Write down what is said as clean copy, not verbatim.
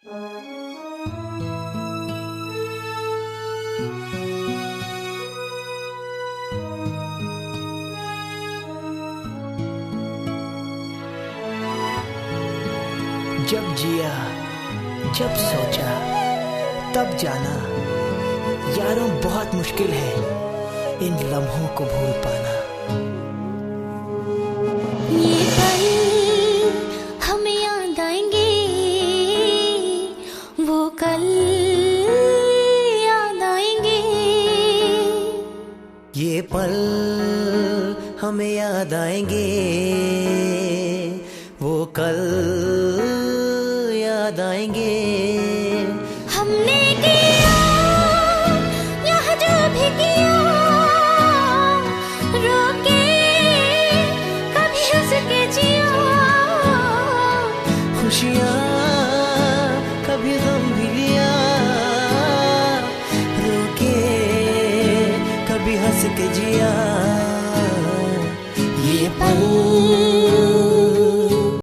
जब जिया, जब सोचा, तब जाना, यारों बहुत मुश्किल है इन लम्हों को भूल पाना। ये पल हमें याद आएंगे, वो कल याद आएंगे। ये पल हमें याद आएंगे, वो कल याद आएंगे। हमने किया यह जो भी किया, रोके कभी हंस के जिया। खुशियाँ कभी गम भी लिया, रोके कभी हंस के जिया।